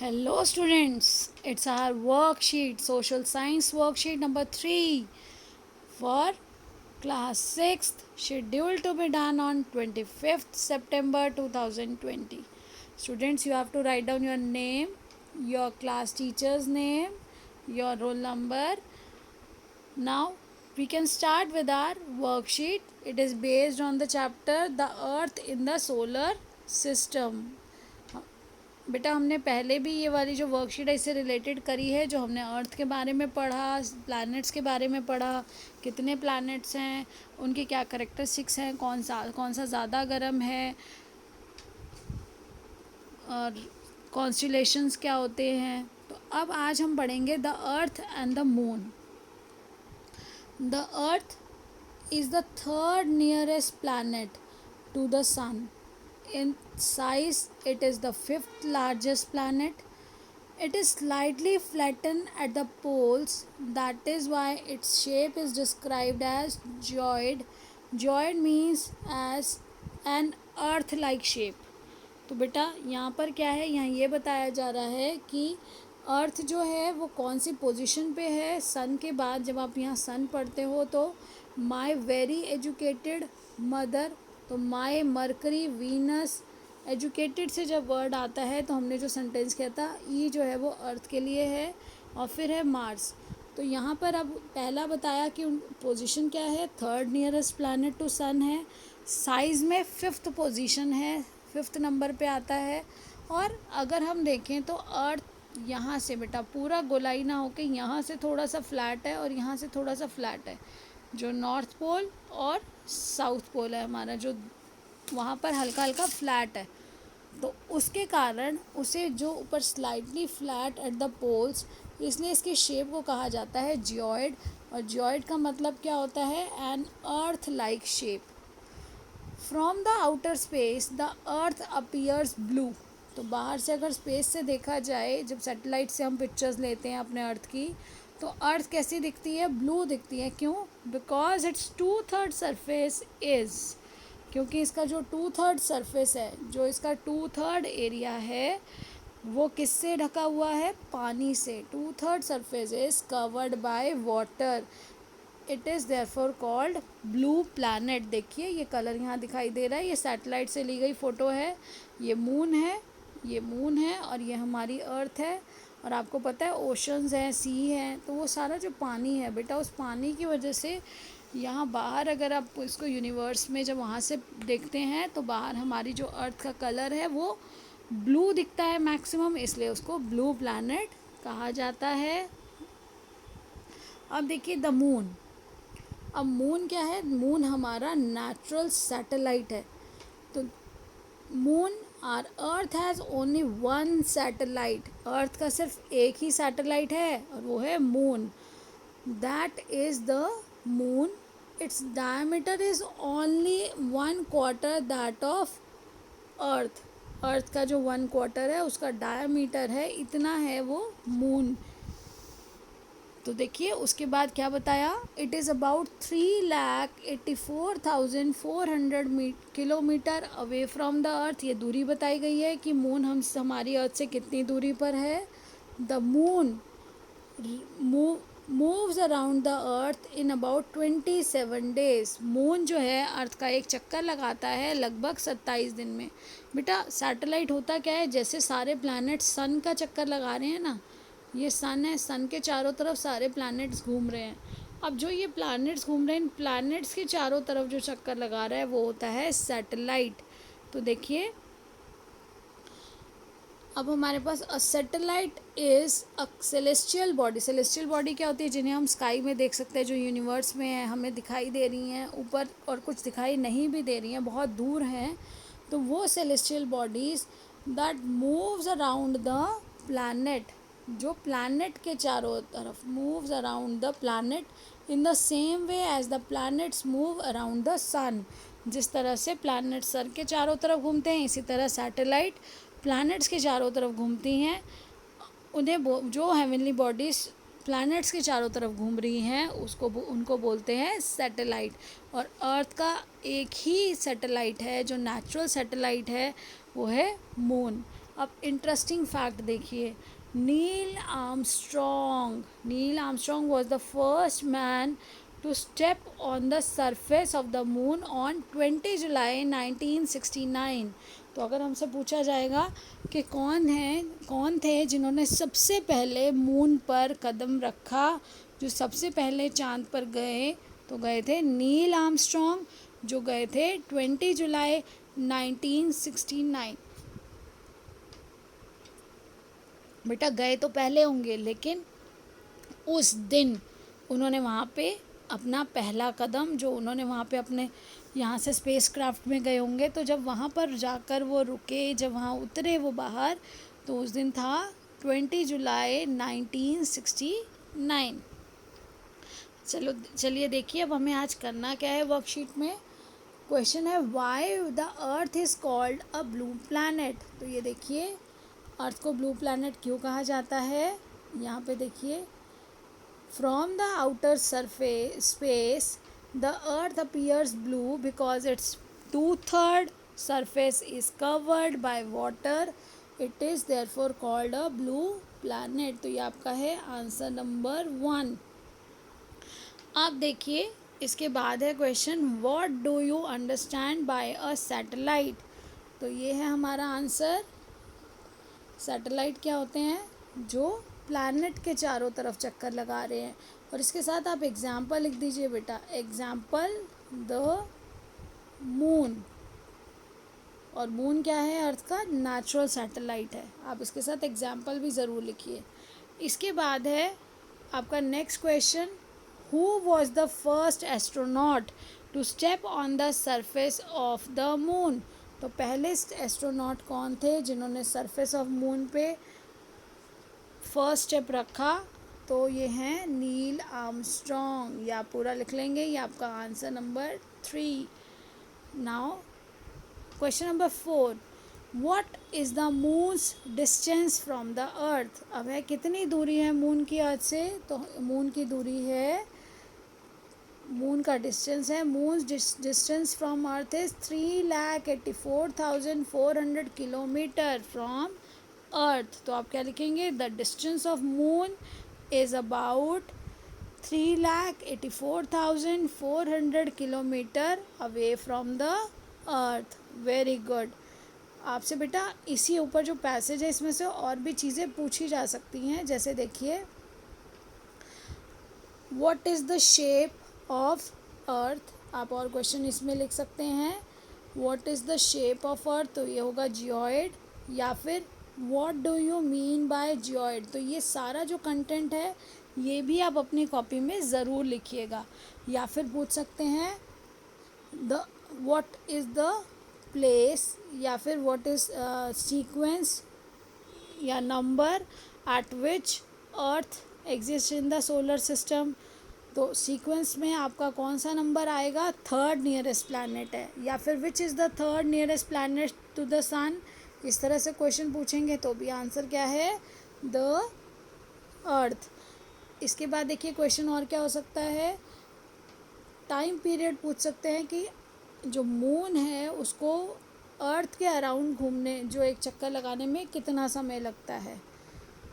Hello students, it's our worksheet, social science worksheet number 3 for class 6th, scheduled to be done on 25th September 2020. Students, you have to write down your name, your class teacher's name, your roll number. Now we can start with our worksheet. It is based on the chapter The Earth in the Solar System. बेटा हमने पहले भी ये वाली जो worksheet है इससे related करी है, जो हमने अर्थ के बारे में पढ़ा, प्लैनेट्स के बारे में पढ़ा, कितने प्लैनेट्स हैं, उनके क्या करेक्टरिस्टिक्स हैं, कौन सा ज़्यादा गर्म है और कॉन्स्टिलेशंस क्या होते हैं. तो अब आज हम पढ़ेंगे the earth and the moon. The earth is the third nearest planet to the sun. In size, it is the fifth largest planet. It is slightly flattened at the poles. That is why its shape is described as geoid. Geoid means as an earth-like shape. तो बेटा यहाँ पर क्या है, यहाँ ये बताया जा रहा है कि अर्थ जो है वो कौन सी पोजीशन पे है सन के बाद. जब आप यहाँ सन पढ़ते हो तो माई वेरी एजुकेटेड मदर, तो माई मरकरी वीनस. एजुकेटेड से जब वर्ड आता है तो हमने जो सेंटेंस किया था ई जो है वो अर्थ के लिए है और फिर है मार्स. तो यहाँ पर अब पहला बताया कि पोजीशन क्या है, थर्ड नियरेस्ट प्लैनेट टू सन है, साइज़ में फिफ्थ पोजीशन है, फिफ्थ नंबर पे आता है. और अगर हम देखें तो अर्थ यहाँ से बेटा पूरा गोलाई ना होके यहाँ से थोड़ा सा फ्लैट है और यहाँ से थोड़ा सा फ्लैट है. जो नॉर्थ पोल और साउथ पोल है हमारा, जो वहाँ पर हल्का हल्का फ्लैट है, तो उसके कारण उसे जो ऊपर slightly flat at the poles, इसलिए इसके शेप को कहा जाता है जियोइड. और जियोइड का मतलब क्या होता है, an earth like shape. From the outer space the earth appears blue. तो बाहर से अगर स्पेस से देखा जाए, जब सैटेलाइट से हम पिक्चर्स लेते हैं अपने अर्थ की, तो अर्थ कैसी दिखती है, ब्लू दिखती है. क्यों? बिकॉज इट्स 2/3 सरफेस इज़, क्योंकि इसका जो 2/3 सरफेस है, जो इसका 2/3 एरिया है वो किससे ढका हुआ है, पानी से. 2/3 surface is covered by water. It is therefore called blue planet. देखिए ये कलर यहाँ दिखाई दे रहा है, ये सैटेलाइट से ली गई फ़ोटो है. ये मून है, ये मून है और ये हमारी अर्थ है. और आपको पता है ओशंस हैं, सी हैं, तो वो सारा जो पानी है बेटा, उस पानी की वजह से यहाँ बाहर अगर आप इसको यूनिवर्स में जब वहाँ से देखते हैं तो बाहर हमारी जो अर्थ का कलर है वो ब्लू दिखता है मैक्सिमम, इसलिए उसको ब्लू प्लैनेट कहा जाता है. अब देखिए द मून. अब मून क्या है, मून हमारा नेचुरल सैटेलाइट है. तो moon, our earth has only one satellite. Earth का सिर्फ एक ही सैटेलाइट है और वो है moon. That is the moon. Its diameter is only 1/4 that of earth. Earth का जो 1/4 है उसका डायमीटर है, इतना है वो मून. तो देखिए उसके बाद क्या बताया, it is about 3,84,400 kilometre away from the अर्थ. ये दूरी बताई गई है कि मून हमारी अर्थ से कितनी दूरी पर है. The moon moves around the earth in about 27 days. Moon जो है अर्थ का एक चक्कर लगाता है लगभग 27 दिन में. बेटा सैटेलाइट होता क्या है, जैसे सारे प्लैनेट सन का चक्कर लगा रहे हैं ना, ये सन है, सन के चारों तरफ सारे प्लैनेट्स घूम रहे हैं. अब जो ये प्लैनेट्स घूम रहे हैं, इन प्लैनेट्स के चारों तरफ जो चक्कर लगा रहा है वो होता है सैटेलाइट. तो देखिए अब हमारे पास a satellite is a celestial body. Celestial body क्या होती है, जिन्हें हम स्काई में देख सकते हैं, जो यूनिवर्स में है, हमें दिखाई दे रही हैं ऊपर और कुछ दिखाई नहीं भी दे रही हैं, बहुत दूर हैं. तो वो celestial bodies that moves around the planet, जो प्लैनेट के चारों तरफ moves around the planet in the same way as the planets move around the sun. जिस तरह से प्लैनेट सन के चारों तरफ घूमते हैं, इसी तरह सैटेलाइट प्लैनेट्स के चारों तरफ घूमती हैं. उन्हें जो हेवनली बॉडीज़ प्लैनेट्स के चारों तरफ घूम रही हैं उनको बोलते हैं सैटेलाइट. और अर्थ का एक ही सैटेलाइट है जो नेचुरल सैटेलाइट है, वो है मून. अब इंटरेस्टिंग फैक्ट देखिए, Neil Armstrong was the first man to step on the surface of the moon on 20 July 1969। तो अगर हमसे पूछा जाएगा कि कौन थे जिन्होंने सबसे पहले मून पर कदम रखा, जो सबसे पहले चांद पर गए, तो गए थे नील आर्मस्ट्रॉन्ग, जो गए थे 20 जुलाई 1969। बेटा गए तो पहले होंगे, लेकिन उस दिन उन्होंने वहाँ पे अपना पहला कदम, जो उन्होंने वहाँ पे अपने यहाँ से स्पेस क्राफ्ट में गए होंगे, तो जब वहाँ पर जाकर वो रुके, जब वहाँ उतरे वो बाहर, तो उस दिन था 20 जुलाई 1969। चलिए देखिए अब हमें आज करना क्या है वर्कशीट में। क्वेश्चन है why the earth is called a blue planet. तो ये देखिए अर्थ को ब्लू प्लैनेट क्यों कहा जाता है। यहाँ पे देखिए, from the outer surface space the earth appears blue because it's 2/3 surface is covered by water, it is therefore called a blue planet. तो ये आपका है आंसर नंबर 1। आप देखिए इसके बाद है question what do you understand by a satellite. तो ये है हमारा आंसर। सैटेलाइट क्या होते हैं, जो प्लैनेट के चारों तरफ चक्कर लगा रहे हैं। और इसके साथ आप एग्जाम्पल लिख दीजिए बेटा, एग्जाम्पल द मून। और मून क्या है, अर्थ का नेचुरल सैटेलाइट है। आप इसके साथ एग्जाम्पल भी ज़रूर लिखिए। इसके बाद है आपका next question, who was the first astronaut to step on the surface of the moon. तो पहले एस्ट्रोनॉट कौन थे जिन्होंने सरफेस ऑफ मून पे फर्स्ट स्टेप रखा। तो ये हैं नील आर्मस्ट्रॉन्ग। ये आप पूरा लिख लेंगे, ये आपका answer number 3। Now question number 4, what is the moons distance from the अर्थ। अब है कितनी दूरी है मून की अर्थ से। तो मून की दूरी है, मून का डिस्टेंस है, moon distance from earth is 3,84,400 kilometre from earth. तो आप क्या लिखेंगे, the distance of moon is about 3,84,400 kilometre away from the earth. Very good. आपसे बेटा इसी ऊपर जो पैसेज है इसमें से और भी चीज़ें पूछी जा सकती हैं। जैसे देखिए, what is the shape of earth. आप और क्वेश्चन इसमें लिख सकते हैं, what is the shape of earth. तो ये होगा जियोइड, या फिर what do you mean by geoid. तो ये सारा जो कंटेंट है ये भी आप अपनी कॉपी में ज़रूर लिखिएगा। या फिर पूछ सकते हैं the what is the place, या फिर व्हाट इज़ सीक्वेंस या number eight which earth exist in the solar system. तो सीक्वेंस में आपका कौन सा नंबर आएगा, थर्ड नियरेस्ट प्लैनेट है। या फिर which is the third nearest planet to the sun. इस तरह से क्वेश्चन पूछेंगे तो भी आंसर क्या है, द अर्थ। इसके बाद देखिए क्वेश्चन और क्या हो सकता है, टाइम पीरियड पूछ सकते हैं कि जो मून है उसको अर्थ के अराउंड घूमने, जो एक चक्कर लगाने में कितना समय लगता है।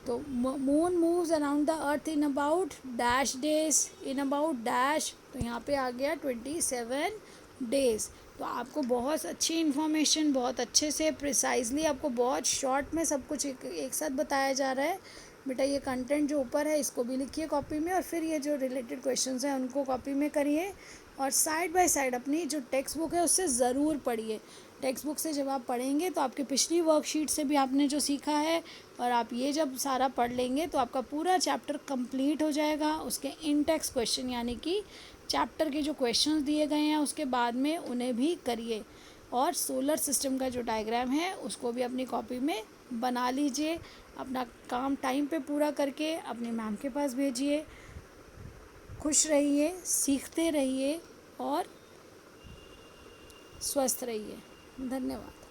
तो moon moves around the earth in about dash days, in about dash. तो यहाँ पे आ गया 27 डेज। तो आपको बहुत अच्छी इन्फॉर्मेशन, बहुत अच्छे से प्रिसाइजली, आपको बहुत शॉर्ट में सब कुछ एक साथ बताया जा रहा है। बेटा ये कंटेंट जो ऊपर है इसको भी लिखिए कॉपी में, और फिर ये जो रिलेटेड क्वेश्चंस हैं उनको कॉपी में करिए। और साइड बाय साइड अपनी जो टेक्स्ट बुक है उससे ज़रूर पढ़िए। टेक्स्ट बुक से जब आप पढ़ेंगे तो आपकी पिछली वर्कशीट से भी आपने जो सीखा है, और आप ये जब सारा पढ़ लेंगे तो आपका पूरा चैप्टर कंप्लीट हो जाएगा। उसके इन टेक्स्ट क्वेश्चन यानी कि चैप्टर के जो क्वेश्चंस दिए गए हैं उसके बाद में उन्हें भी करिए। और सोलर सिस्टम का जो डायग्राम है उसको भी अपनी कॉपी में बना लीजिए। अपना काम टाइम पे पूरा करके अपनी मैम के पास भेजिए। खुश रहिए, सीखते रहिए और स्वस्थ रहिए। धन्यवाद।